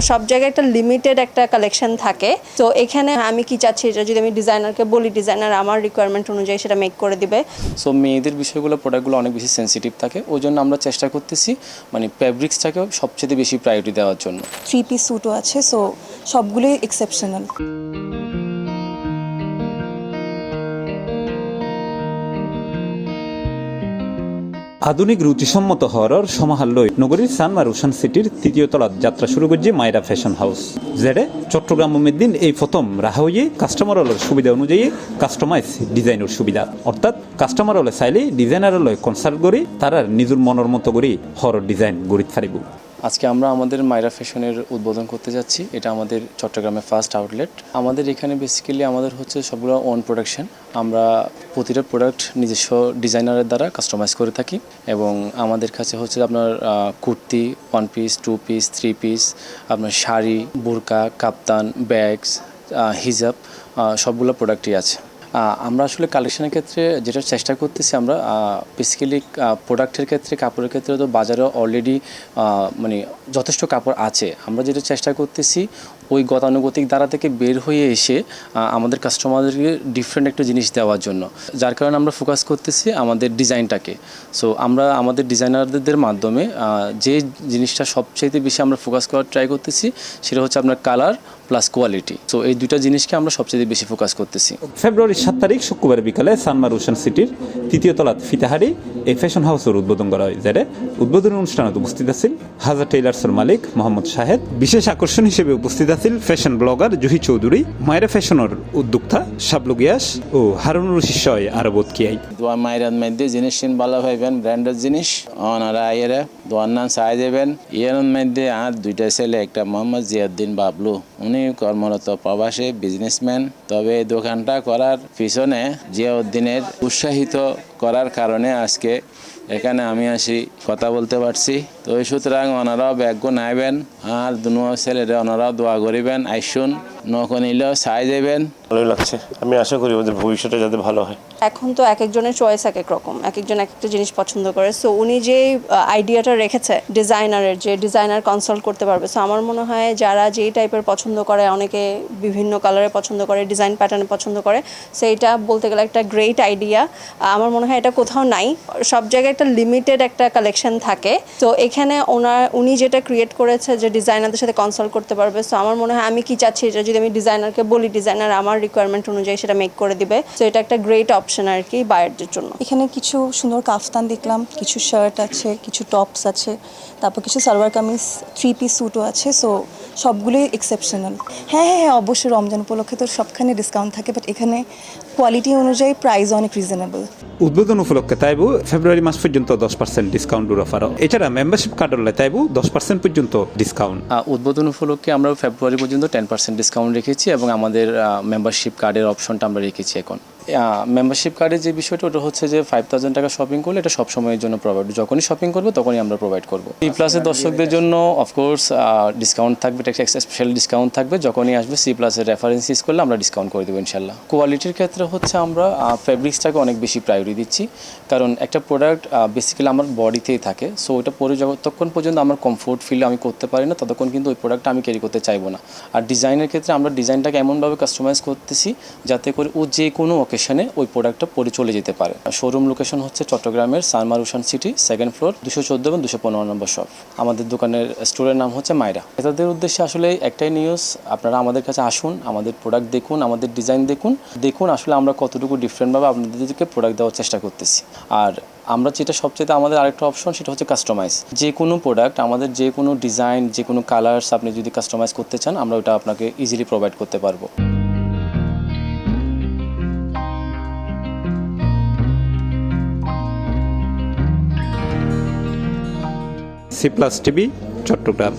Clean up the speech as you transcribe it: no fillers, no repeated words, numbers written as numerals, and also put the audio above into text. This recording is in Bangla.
সব জায়গায় একটা লিমিটেড একটা কালেকশন থাকে। তো এখানে আমি কি চাচ্ছি, এটা যদি আমি ডিজাইনারকে বলি, ডিজাইনার আমার রিকোয়ারমেন্ট অনুযায়ী সেটা মেক করে দিবে। সো মেয়েদের বিষয়গুলো প্রোডাক্টগুলো অনেক বেশি সেন্সিটিভ থাকে, ওই জন্য আমরা চেষ্টা করতেছি মানে ফ্যাব্রিক্সটাকে সবচেয়ে বেশি প্রায়োরিটি দেওয়ার জন্য। 3 পিস স্যুটও আছে, সো সবগুলোই এক্সেপশনাল। আধুনিক রুচিসম্মত হওয়ার সমাহার লই নগরীর সানমারুশান সিটির তৃতীয় তলাত যাত্রা শুরু করছে মায়রা ফ্যাশন হাউস, যেটা চট্টগ্রাম দিন এই প্রথম রাহা হয়ে কাস্টমারের সুবিধা অনুযায়ী কাস্টমাইজ ডিজাইনের সুবিধা, অর্থাৎ কাস্টমারের চাইলে ডিজাইনারের কনসাল্ট করি তারা নিজের মনের মতো করে হর ডিজাইন গড়ি ছাড়িব। আজকে আমরা আমাদের মায়রা ফ্যাশনের উদ্বোধন করতে যাচ্ছি। এটা আমাদের চট্টগ্রামের ফার্স্ট আউটলেট। আমাদের এখানে বেসিক্যালি আমাদের হচ্ছে সবগুলো ওন প্রোডাকশন। আমরা প্রতিটা প্রোডাক্ট নিজস্ব ডিজাইনারের দ্বারা কাস্টমাইজ করে থাকি এবং আমাদের কাছে হচ্ছে আপনার কুর্তি, 1 পিস, 2 পিস, 3 পিস, আপনার শাড়ি, বোরকা, কাপ্তান, ব্যাগস, হিজাব, সবগুলো প্রোডাক্টই আছে। আমরা আসলে কালেকশনের ক্ষেত্রে যেটা চেষ্টা করতেছি, আমরা বেসিক্যালি প্রোডাক্টের ক্ষেত্রে, কাপড়ের ক্ষেত্রে তো বাজারে অলরেডি মানে যথেষ্ট কাপড় আছে। আমরা যেটা চেষ্টা করতেছি ওই গতানুগতিক দ্বারা থেকে বের হয়ে এসে আমাদের কাস্টমারদেরকে ডিফারেন্ট একটা জিনিস দেওয়ার জন্য, যার কারণে আমরা ফোকাস করতেছি আমাদের ডিজাইনটাকে। সো আমরা আমাদের ডিজাইনারদের মাধ্যমে যে জিনিসটা সবচেয়ে বেশি আমরা ফোকাস করার ট্রাই করতেছি সেটা হচ্ছে আপনার কালার প্লাস কোয়ালিটি। সো এই দুইটা জিনিসকে আমরা সবচেয়ে বেশি ফোকাস করতেছি। ফেব্রুয়ারি 7 তারিখ শুক্রবার বিকালে সানমারুশান সিটির তৃতীয় তলাত ফিতাহারি এই ফ্যাশন হাউসের উদ্বোধন করা হয়, যেটা উদ্বোধনী অনুষ্ঠানে উপস্থিত আছেন হাজার টেইলার্সের মালিক মোহাম্মদ শাহেদ। বিশেষ আকর্ষণ হিসেবে উপস্থিত আছেন ফ্যাশন ব্লগার জুহি চৌধুরী, মায়রা ফ্যাশনের উদ্যোক্তা শাবলু গিয়াস ও হারুনুর শিষ্যয় আরবত কিয়াই। দোয়া মায়েরার মধ্যে জিনিস ভালো পাইবেন, ব্র্যান্ডের জিনিস ওনারা আইয়েরা দোয়ার নাম চাই দেবেন। ইয়ের মধ্যে আর 2টা ছেলে, একটা মোহাম্মদ জিয়াউদ্দিন বাবলু, উনি কর্মরত প্রবাসী বিজনেসম্যান। তবে এই দোকানটা করার পিছনে জিয়াউদ্দিনের উৎসাহিত করার কারণে আজকে এখানে আমি আসি কথা বলতে পারছি। তো এই সুতরাং ওনারাও ব্যাগুন আইবেন আর দুনো ছেলেরা ওনারাও দোয়া করিবেন, আইসুন নকনিলেও চাই দেবেন। ভালোই লাগছে, আমি আশা করি ওদের ভবিষ্যতে যাতে ভালো হয়। এখন তো এক একজনের চয়েস এক এক রকম, এক একজন এক একটা জিনিস পছন্দ করে। সো উনি যে আইডিয়াটা রেখেছে ডিজাইনারের, যে ডিজাইনার কনসাল্ট করতে পারবে, সো আমার মনে হয় যারা যেই টাইপের পছন্দ করে, অনেকে বিভিন্ন কালারে পছন্দ করে, ডিজাইন প্যাটার্নে পছন্দ করে, সেইটা বলতে গেলে একটা গ্রেট আইডিয়া। আমার মনে হয় এটা কোথাও নাই, সব জায়গায় একটা লিমিটেড একটা কালেকশন থাকে। তো এখানে উনি যেটা ক্রিয়েট করেছে যে ডিজাইনারদের সাথে কনসাল্ট করতে পারবে। সো আমার মনে হয় আমি কি চাচ্ছি, এটা যদি আমি ডিজাইনারকে বলি, ডিজাইনার আমার রিকোয়ারমেন্ট অনুযায়ী সেটা মেক করে দিবে। সো এটা একটা গ্রেট অপশন আর কি বায়ারদের জন্য। এখানে কিছু সুন্দর কাফতান দেখলাম, কিছু শার্ট আছে, কিছু টপস আছে, তারপর কিছু সালোয়ার কামিজ, 3 পিস স্যুটও আছে, সো সবগুলোই এক্সেপশনাল। হ্যাঁ, অবশ্যই রমজান উপলক্ষে তো সবখানে ডিসকাউন্ট থাকে, বাট এখানে কোয়ালিটি অনুযায়ী প্রাইস অনেক রিজনেবল। উদ্বোধন উপলক্ষে তাইবু ফেব্রুয়ারি মাস পর্যন্ত 10% ডিসকাউন্টের অফার। এছাড়া মেম্বারশিপ কার্ড হলে তাইবু 10% পর্যন্ত ডিসকাউন্ট। উদ্বোধন উপলক্ষে আমরা ফেব্রুয়ারি পর্যন্ত 10% ডিসকাউন্ট রেখেছি এবং আমাদের মেম্বারশিপ কার্ডের অপশনটা আমরা রেখেছি এখন। মেম্বারশিপ কার্ডের যে বিষয়টা, ওটা হচ্ছে যে 5000 টাকা শপিং করলে এটা সব সময়ের জন্য প্রোভাইড, যখনই শপিং করবে তখনই আমরা প্রোভাইড করবো। C+-এর দর্শকদের জন্য অফকোর্স ডিসকাউন্ট থাকবে, একটা স্পেশাল ডিসকাউন্ট থাকবে। যখনই আসবে C+-এর রেফারেন্স ইউজ করলে আমরা ডিসকাউন্ট করে দেবো ইনশাল্লাহ। কোয়ালিটির ক্ষেত্রে হচ্ছে আমরা ফেব্রিক্সটাকে অনেক বেশি প্রায়োরিটি দিচ্ছি, কারণ একটা প্রোডাক্ট বেসিক্যালি আমার বডিতেই থাকে। সো ওইটা পরে যতক্ষণ পর্যন্ত আমার কমফোর্ট ফিল আমি করতে পারি না, ততক্ষণ কিন্তু ওই প্রোডাক্টটা আমি ক্যারি করতে চাইবো না। আর ডিজাইনের ক্ষেত্রে আমরা ডিজাইনটাকে এমনভাবে কাস্টমাইজ করতেছি যাতে করে ও যে কোনো অকেশনে ওই প্রোডাক্টটা পরে চলে যেতে পারে। শোরুম লোকেশন হচ্ছে চট্টগ্রামের সানমারুশান সিটি, 2nd ফ্লোর, 214 এবং 215 নম্বর শপ। আমাদের দোকানের স্টোরের নাম হচ্ছে মায়রা। ক্রেতাদের উদ্দেশ্যে আসলে একটাই নিউজ, আপনারা আমাদের কাছে আসুন, আমাদের প্রোডাক্ট দেখুন, আমাদের ডিজাইন দেখুন আসলে আমরা কতটুকু ডিফারেন্টভাবে আপনাদেরকে প্রোডাক্ট দেওয়ার চেষ্টা করতেছি। আর আমরা যেটা সবচেয়ে আমাদের আরেকটা অপশন, সেটা হচ্ছে কাস্টমাইজ। যে কোনো প্রোডাক্ট, আমাদের যে কোনো ডিজাইন, যে কোনো কালার্স আপনি যদি কাস্টমাইজ করতে চান, আমরা ওটা আপনাকে ইজিলি প্রোভাইড করতে পারবো। C+ TV, Chittagong.